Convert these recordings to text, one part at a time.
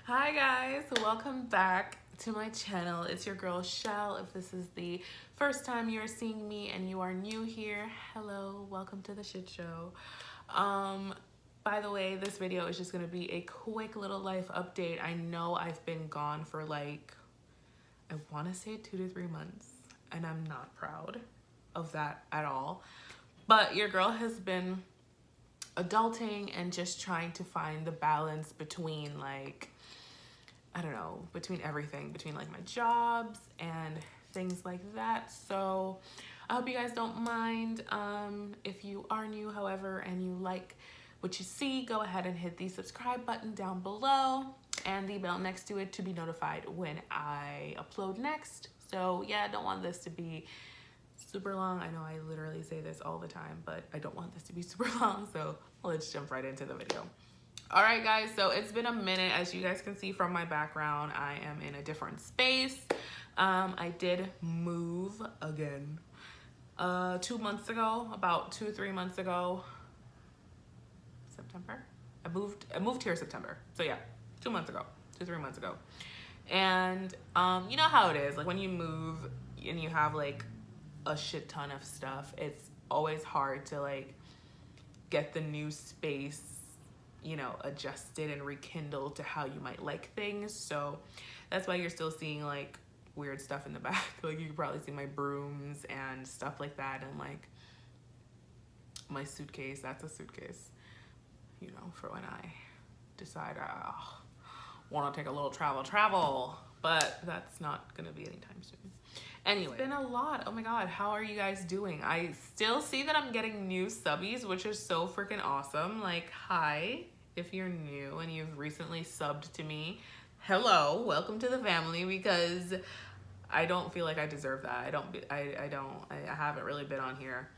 Hi guys, welcome back to my channel. It's your girl Chelle. If this is the first time you're seeing me and you are new here, hello, welcome to the shit show. By the way, this video is just gonna be a quick little life update. I know I've been gone for like, I wanna say 2 to 3 months, and I'm not proud of that at all. But your girl has been adulting and just trying to find the balance between like, I don't know, between everything, between like my jobs and things like that. So I hope you guys don't mind. If you are new, however, and you like what you see, go ahead and hit the subscribe button down below and the bell next to it to be notified when I upload next. So yeah, I don't want this to be super long. I know I literally say this all the time, but I don't want this to be super long. So let's jump right into the video. All right, guys, so it's been a minute. As you guys can see from my background, I am in a different space. I did move again 2 months ago, about 2-3 months ago. September? I moved here September. So yeah, 2 months ago, 2-3 months ago. And you know how it is, like when you move and you have like a shit ton of stuff, it's always hard to like get the new space, you know, adjusted and rekindled to how you might like things. So that's why you're still seeing like weird stuff in the back. Like you can probably see my brooms and stuff like that, and like my suitcase. That's a suitcase, you know, for when I decide I want to take a little travel, but that's not gonna be anytime soon. Anyway, it's been a lot. Oh my god, how are you guys doing? I still see that I'm getting new subbies, which is so freaking awesome. Like, hi, if you're new and you've recently subbed to me, hello, welcome to the family, because I don't feel like I deserve that. I haven't really been on here,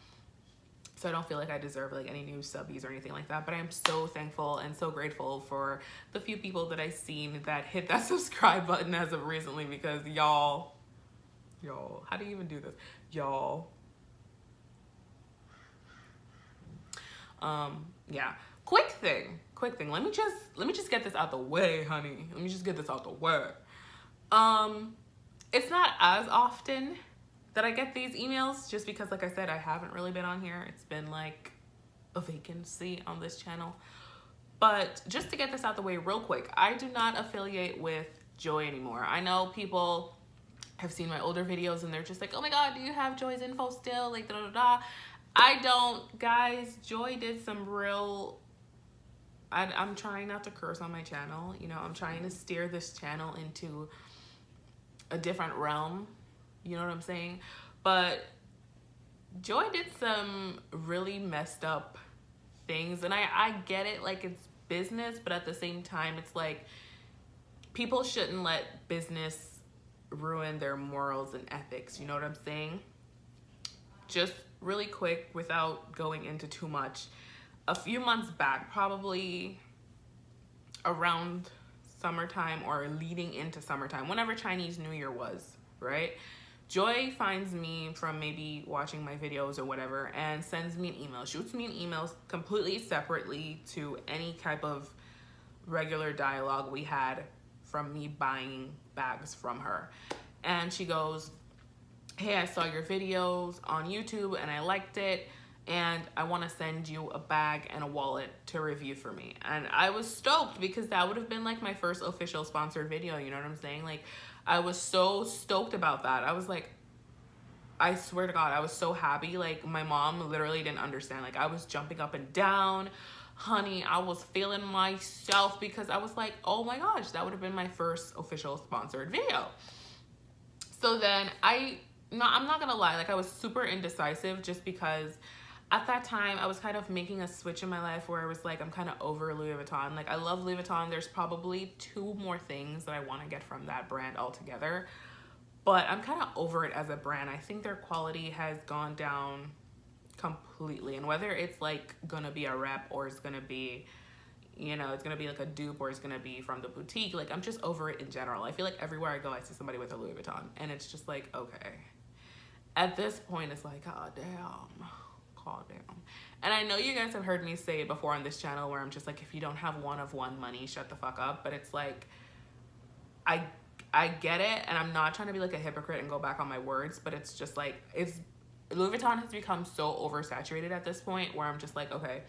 so I don't feel like I deserve like any new subbies or anything like that. But I'm so thankful and so grateful for the few people that I've seen that hit that subscribe button as of recently, because y'all, how do you even do this? Y'all. Yeah. Quick thing. Let me just get this out the way, honey. Let me just get this out the way. It's not as often that I get these emails, just because, like I said, I haven't really been on here. It's been like a vacancy on this channel. But just to get this out the way real quick, I do not affiliate with Joy anymore. I know people have seen my older videos and they're just like, oh my god, do you have Joy's info still? Like, da da da. I don't, guys. Joy did some real, I'm trying not to curse on my channel. You know, I'm trying to steer this channel into a different realm. You know what I'm saying? But Joy did some really messed up things, and I get it, like it's business, but at the same time, it's like people shouldn't let business ruin their morals and ethics. You know what I'm saying? Just really quick, without going into too much, a few months back, probably around summertime or leading into summertime, whenever Chinese New Year was, right? Joy finds me from maybe watching my videos or whatever and sends me an email, shoots me an email completely separately to any type of regular dialogue we had from me buying bags from her. And she goes, hey, I saw your videos on YouTube and I liked it, and I want to send you a bag and a wallet to review for me. And I was stoked, because that would have been like my first official sponsored video. You know what I'm saying? Like, I was so stoked about that. I was like, I swear to God, I was so happy. Like, my mom literally didn't understand. Like, I was jumping up and down. Honey, I was feeling myself, because I was like, oh my gosh, that would have been my first official sponsored video. So then I'm not gonna lie, like I was super indecisive, just because at that time I was kind of making a switch in my life where I was like, I'm kind of over Louis Vuitton. Like, I love Louis Vuitton. There's probably 2 more things that I want to get from that brand altogether, but I'm kind of over it as a brand. I think their quality has gone down completely, and whether it's like gonna be a rep or it's gonna be, you know, it's gonna be like a dupe or it's gonna be from the boutique, like I'm just over it in general. I feel like everywhere I go I see somebody with a Louis Vuitton, and it's just like, okay, at this point it's like, god damn. And I know you guys have heard me say it before on this channel, where I'm just like, if you don't have one of one money, shut the fuck up. But it's like, I I get it, and I'm not trying to be like a hypocrite and go back on my words, but it's just like, it's Louis Vuitton has become so oversaturated at this point where I'm just like, okay,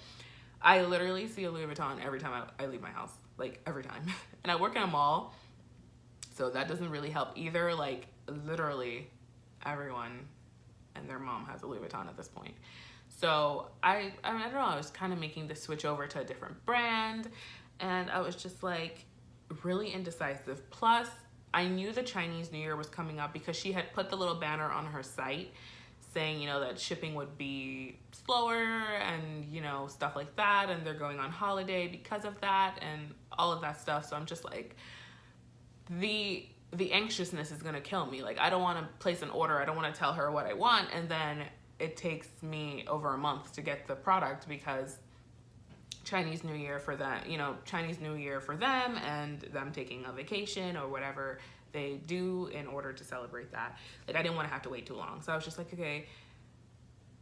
I literally see a Louis Vuitton every time I leave my house, like every time. And I work in a mall, so that doesn't really help either. Like literally everyone and their mom has a Louis Vuitton at this point. So I don't know, I was kind of making the switch over to a different brand, and I was just like really indecisive. Plus, I knew the Chinese New Year was coming up because she had put the little banner on her site saying, you know, that shipping would be slower and, you know, stuff like that, and they're going on holiday because of that and all of that stuff. So I'm just like, the anxiousness is gonna kill me. Like, I don't want to place an order, I don't want to tell her what I want, and then it takes me over a month to get the product because Chinese New Year for that, you know, Chinese New Year for them and them taking a vacation or whatever they do in order to celebrate that. Like, I didn't want to have to wait too long. So I was just like, okay,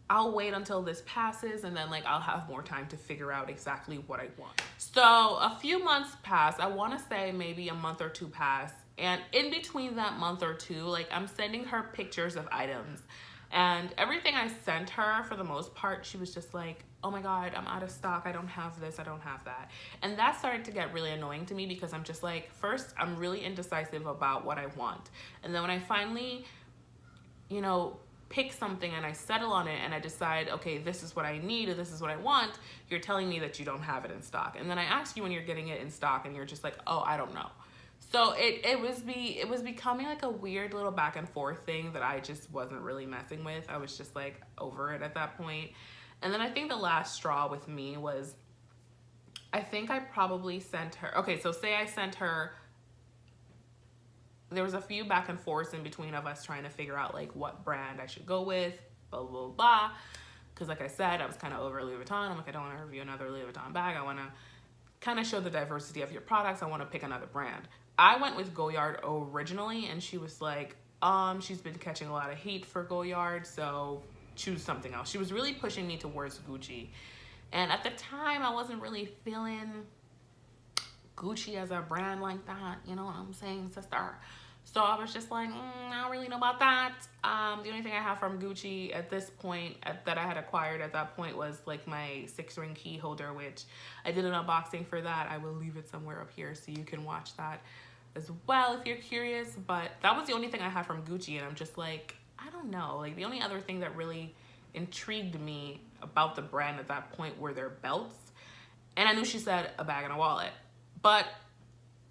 I'll wait until this passes, and then like I'll have more time to figure out exactly what I want. So a few months passed. I want to say maybe a month or two passed. And in between that month or two, like, I'm sending her pictures of items. And everything I sent her, for the most part, she was just like, oh my God, I'm out of stock. I don't have this. I don't have that. And that started to get really annoying to me because I'm just like, first, I'm really indecisive about what I want. And then when I finally, you know, pick something and I settle on it and I decide, okay, this is what I need or this is what I want, you're telling me that you don't have it in stock. And then I ask you when you're getting it in stock and you're just like, oh, I don't know. So it was becoming like a weird little back and forth thing that I just wasn't really messing with. I was just like over it at that point. And then I think the last straw with me was, I think I probably sent her, okay, so say I sent her, there was a few back and forths in between of us trying to figure out like what brand I should go with, blah, blah, blah, blah. Because like I said, I was kind of over Louis Vuitton. I'm like, I don't want to review another Louis Vuitton bag. I want to kind of show the diversity of your products. I want to pick another brand. I went with Goyard originally, and she was like, she's been catching a lot of heat for Goyard, so choose something else. She was really pushing me towards Gucci. And at the time, I wasn't really feeling Gucci as a brand like that. You know what I'm saying, sister? So I was just like, I don't really know about that. The only thing I have from Gucci at this point that I had acquired at that point was like my 6-ring key holder, which I did an unboxing for that. I will leave it somewhere up here so you can watch that as well if you're curious. But that was the only thing I had from Gucci, and I'm just like, I don't know. Like, the only other thing that really intrigued me about the brand at that point were their belts. And I knew she said a bag and a wallet. But,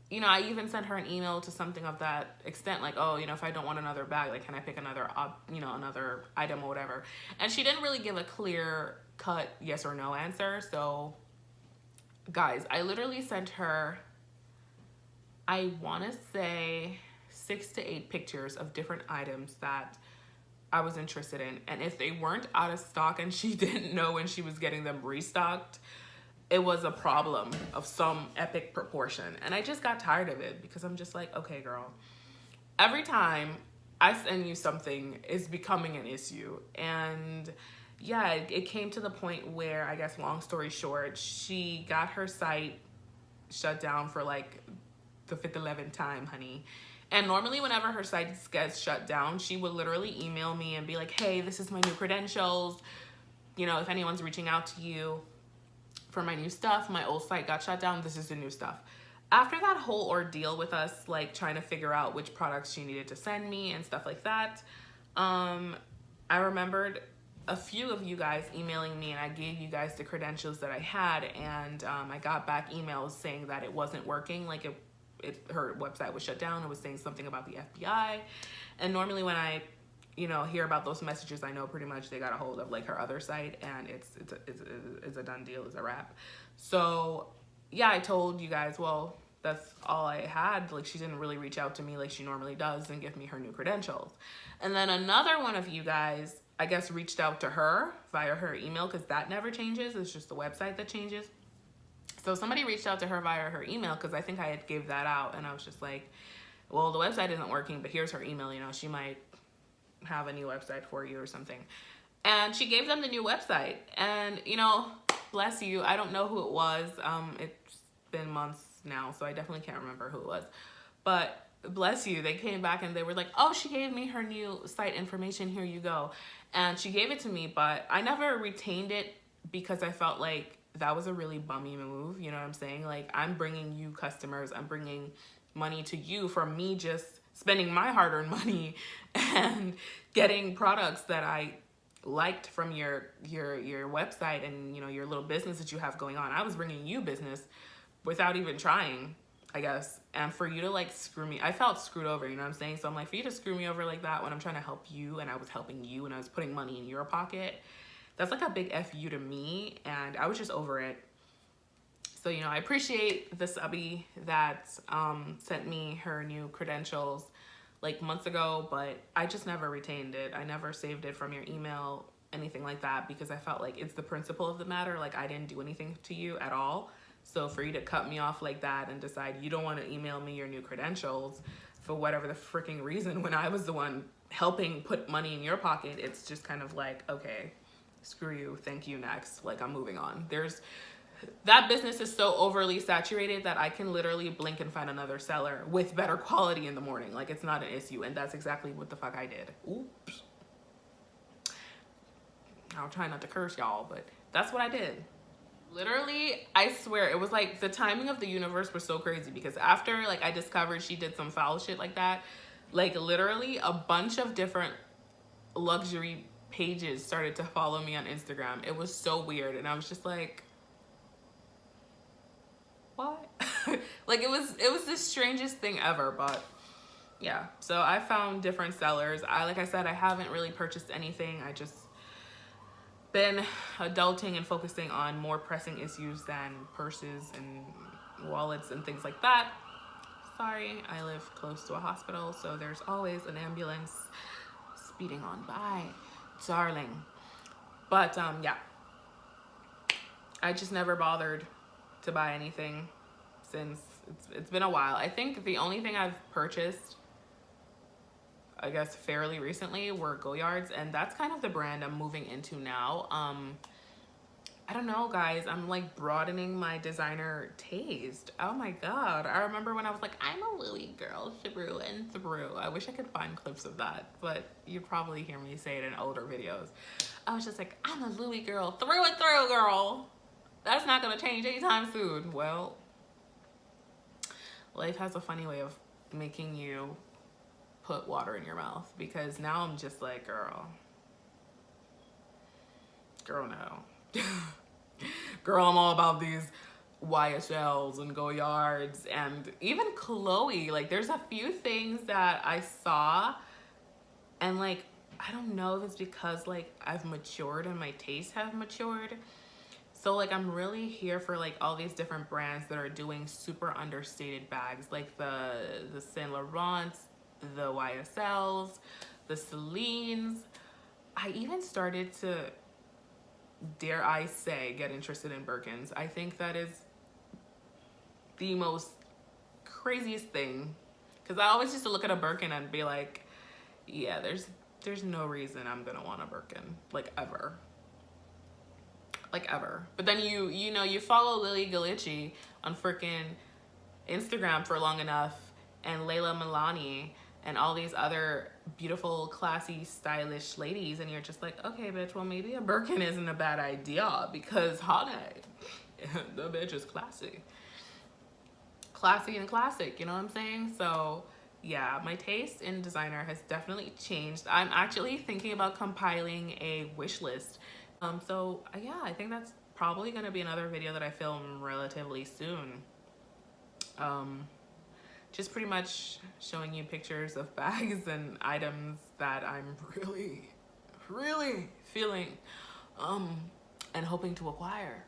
you know, I even sent her an email to something of that extent, like, oh, you know, if I don't want another bag, like, can I pick another, you know, another item or whatever. And she didn't really give a clear cut yes or no answer. So, guys, I literally sent her, I want to say 6 to 8 pictures of different items that I was interested in. And if they weren't out of stock and she didn't know when she was getting them restocked, it was a problem of some epic proportion. And I just got tired of it because I'm just like, okay, girl, every time I send you something, it's becoming an issue. And yeah, it came to the point where, I guess, long story short, she got her site shut down for like the 5th, 11th time, honey. And normally whenever her site gets shut down, she would literally email me and be like, hey, this is my new credentials. You know, if anyone's reaching out to you for my new stuff, my old site got shut down, this is the new stuff. After that whole ordeal with us, like, trying to figure out which products she needed to send me and stuff like that, I remembered a few of you guys emailing me, and I gave you guys the credentials that I had, and I got back emails saying that it wasn't working, like her website was shut down. It was saying something about the FBI. And normally when I, you know, hear about those messages, I know pretty much they got a hold of like her other site, and it's a done deal, it's a wrap. So yeah, I told you guys, well, that's all I had. Like, she didn't really reach out to me like she normally does and give me her new credentials. And then another one of you guys, I guess, reached out to her via her email, because that never changes. It's just the website that changes. So somebody reached out to her via her email, because I think I had gave that out, and I was just like, well, the website isn't working, but here's her email, you know, she might have a new website for you or something. And she gave them the new website, and, you know, bless you, I don't know who it was. It's been months now, so I definitely can't remember who it was. But bless you, they came back and they were like, oh, she gave me her new site information, here you go. And she gave it to me, but I never retained it because I felt like that was a really bummy move. You know what I'm saying? Like, I'm bringing you customers, I'm bringing money to you from me just spending my hard-earned money and getting products that I liked from your website and, you know, your little business that you have going on. I was bringing you business without even trying, I guess. And for you to like screw me, I felt screwed over, you know what I'm saying? So I'm like, for you to screw me over like that when I'm trying to help you and I was helping you and I was putting money in your pocket, that's like a big F you to me, and I was just over it. So, you know, I appreciate the subby that sent me her new credentials like months ago, but I just never retained it. I never saved it from your email, anything like that, because I felt like it's the principle of the matter. Like, I didn't do anything to you at all. So for you to cut me off like that and decide you don't want to email me your new credentials for whatever the freaking reason when I was the one helping put money in your pocket, it's just kind of like, okay, screw you, thank you, next. Like, I'm moving on. That business is so overly saturated that I can literally blink and find another seller with better quality in the morning. Like, it's not an issue, and that's exactly what the fuck I did. Oops. I'll try not to curse y'all, but that's what I did. Literally, I swear, it was like the timing of the universe was so crazy, because after like I discovered she did some foul shit like that, like literally a bunch of different luxury pages started to follow me on Instagram. It was so weird, and I was just like, what? Like, it was the strangest thing ever. But yeah, so I found different sellers. Like I said, I haven't really purchased anything. I just been adulting and focusing on more pressing issues than purses and wallets and things like that. Sorry, I live close to a hospital, so there's always an ambulance speeding on by, darling. But yeah, I just never bothered to buy anything since it's been a while. I think the only thing I've purchased, I guess, fairly recently were Goyards, and that's kind of the brand I'm moving into now. I don't know, guys, I'm like broadening my designer taste. Oh my god, I remember when I was like, I'm a Louis girl through and through. I wish I could find clips of that, but you'd probably hear me say it in older videos. I was just like, I'm a Louis girl through and through, girl. That's not gonna change anytime soon. Well, life has a funny way of making you put water in your mouth, because now I'm just like, girl no. Girl, I'm all about these YSLs and Goyards, and even Chloe. Like, there's a few things that I saw, and like, I don't know if it's because like I've matured and my tastes have matured. So like, I'm really here for like all these different brands that are doing super understated bags, like the Saint Laurents, the YSLs, the Celines. I even started to, dare I say, get interested in Birkins. I think that is the most craziest thing, because I always used to look at a Birkin and be like, yeah, there's no reason I'm gonna want a Birkin, like ever. Like ever. But then you know, you follow Lily Galici on freaking Instagram for long enough, and Layla Milani and all these other beautiful, classy, stylish ladies, and you're just like, okay, bitch, well, maybe a Birkin isn't a bad idea, because honey, the bitch is classy. Classy and classic, you know what I'm saying? So yeah, my taste in designer has definitely changed. I'm actually thinking about compiling a wish list. So yeah, I think that's probably gonna be another video that I film relatively soon. Just pretty much showing you pictures of bags and items that I'm really, really feeling and hoping to acquire.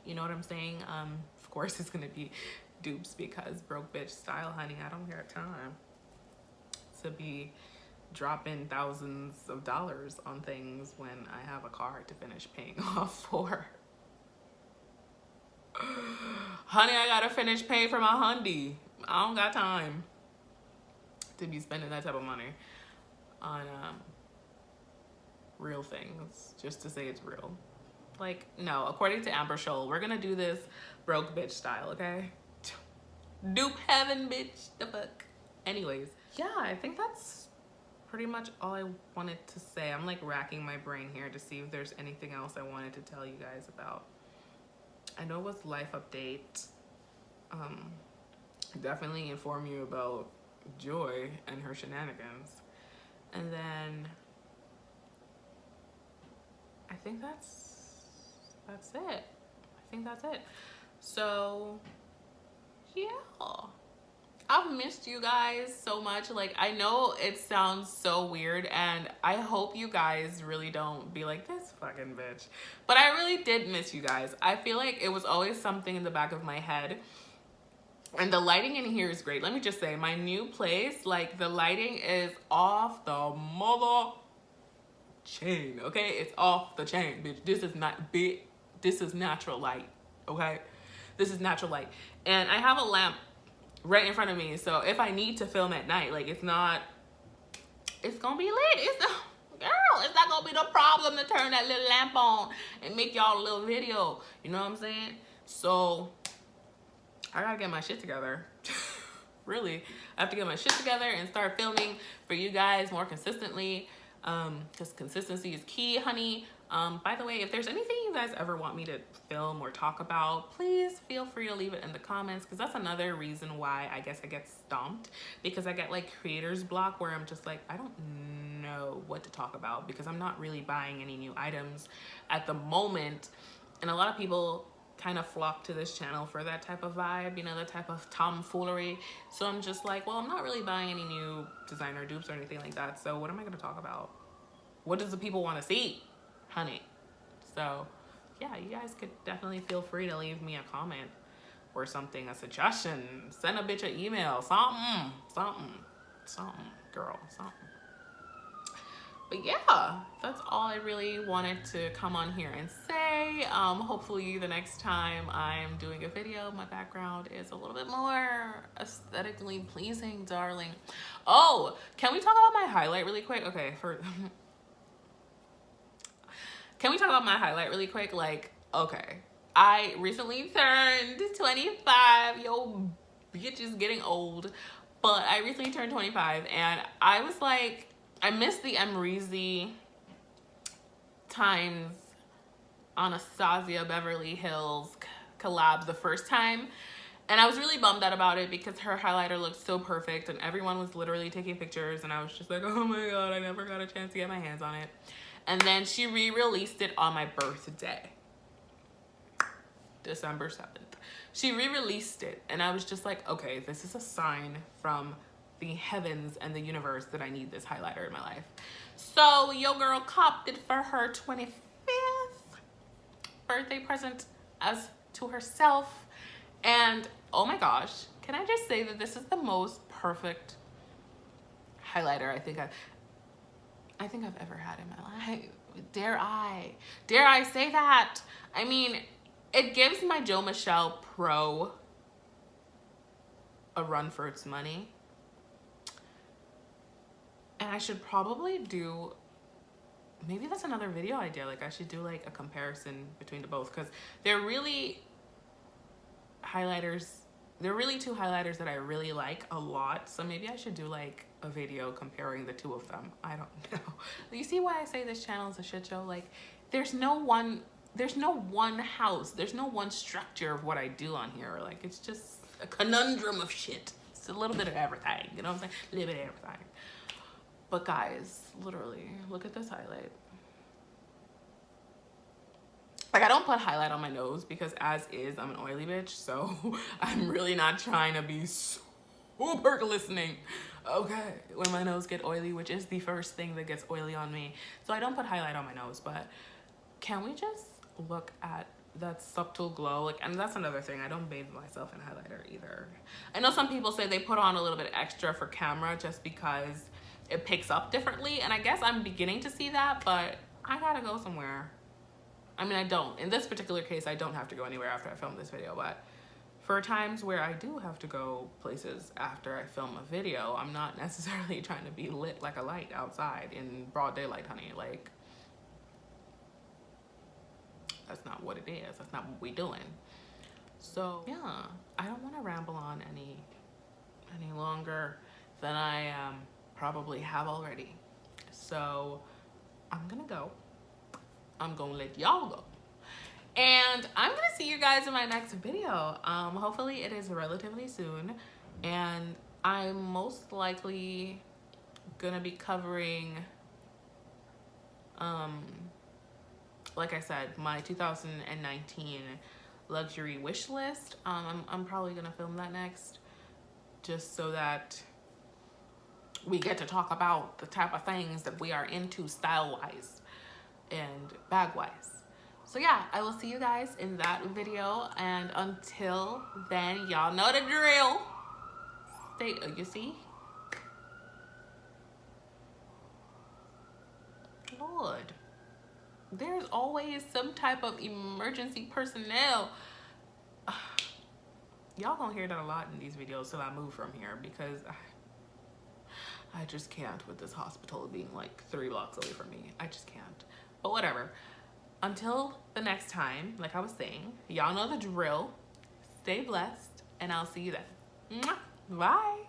You know what I'm saying? Of course it's gonna be dupes, because broke bitch style, honey. I don't got time to be dropping thousands of dollars on things when I have a car to finish paying off for. Honey, I gotta finish paying for my Hyundai. I don't got time to be spending that type of money on real things just to say it's real. Like, no, according to Amber Chelle, we're gonna do this broke bitch style, okay? Dupe heaven, bitch, the fuck. Anyways, yeah, I think that's pretty much all I wanted to say. I'm like racking my brain here to see if there's anything else I wanted to tell you guys about. I know it was life update. Definitely inform you about Joy and her shenanigans. And then I think that's it. I think that's it. So yeah, I've missed you guys so much. Like, I know it sounds so weird, and I hope you guys really don't be like, this fucking bitch. But I really did miss you guys. I feel like it was always something in the back of my head. And the lighting in here is great. Let me just say, my new place, like, the lighting is off the mother chain, okay? It's off the chain, bitch. This is not big. This is natural light, okay? This is natural light. And I have a lamp right in front of me, so if I need to film at night, like, it's gonna be lit. Girl, it's not gonna be no problem to turn that little lamp on and make y'all a little video. You know what I'm saying? So I gotta get my shit together. Really, I have to get my shit together and start filming for you guys more consistently, because consistency is key, honey. By the way, if there's anything you guys ever want me to film or talk about, please feel free to leave it in the comments, because that's another reason why I guess I get stomped, because I get like creator's block where I'm just like, I don't know what to talk about because I'm not really buying any new items at the moment. And a lot of people kind of flock to this channel for that type of vibe, you know, that type of tomfoolery. So I'm just like, well, I'm not really buying any new designer dupes or anything like that. So what am I going to talk about? What does the people want to see, honey? So yeah, you guys could definitely feel free to leave me a comment or something, a suggestion, send a bitch an email, something, girl, something. But yeah, that's all I really wanted to come on here and say. Hopefully the next time I'm doing a video, my background is a little bit more aesthetically pleasing, darling. Oh, can we talk about my highlight really quick? Okay, can we talk about my highlight really quick? Like, okay, I recently turned 25. Yo, bitch is getting old. But I recently turned 25, and I was like, I missed the Emreezy times Anastasia Beverly Hills collab the first time. And I was really bummed out about it because her highlighter looked so perfect and everyone was literally taking pictures, and I was just like, oh my God, I never got a chance to get my hands on it. And then she re-released it on my birthday, December 7th. She re-released it, and I was just like, okay, this is a sign from the heavens and the universe that I need this highlighter in my life. So your girl copped it for her 25th birthday present as to herself. And oh my gosh, can I just say that this is the most perfect highlighter I think I've ever had in my life. Dare I say that? I mean, it gives my Joe Michelle Pro a run for its money. And I should probably do, maybe that's another video idea. Like, I should do like a comparison between the both, because they're really highlighters. They're really two highlighters that I really like a lot. So maybe I should do like a video comparing the two of them. I don't know. You see why I say this channel is a shit show? Like, there's no one house. There's no one structure of what I do on here. Like, it's just a conundrum of shit. It's a little bit of everything. You know what I'm saying? A little bit of everything. But guys, literally, look at this highlight. Like, I don't put highlight on my nose because as is, I'm an oily bitch. So I'm really not trying to be super glistening, okay, when my nose get oily, which is the first thing that gets oily on me. So I don't put highlight on my nose, but can we just look at that subtle glow? Like, and that's another thing, I don't bathe myself in highlighter either. I know some people say they put on a little bit extra for camera just because it picks up differently, and I guess I'm beginning to see that, but I gotta go somewhere. I mean, I don't. In this particular case, I don't have to go anywhere after I film this video, but for times where I do have to go places after I film a video, I'm not necessarily trying to be lit like a light outside in broad daylight, honey. Like, that's not what it is. That's not what we doing. So yeah, I don't want to ramble on any longer. than I probably have already. So I'm gonna go. I'm gonna let y'all go. And I'm gonna see you guys in my next video. Hopefully it is relatively soon. And I'm most likely gonna be covering, like I said, my 2019 luxury wish list. I'm probably gonna film that next, just so that we get to talk about the type of things that we are into style-wise and bag-wise. So yeah, I will see you guys in that video, and until then, y'all know the drill. Stay, you see? Lord, there's always some type of emergency personnel. Y'all gonna hear that a lot in these videos till I move from here, because I just can't with this hospital being like 3 blocks away from me. I just can't. But whatever. Until the next time, like I was saying, y'all know the drill. Stay blessed, and I'll see you then. Bye.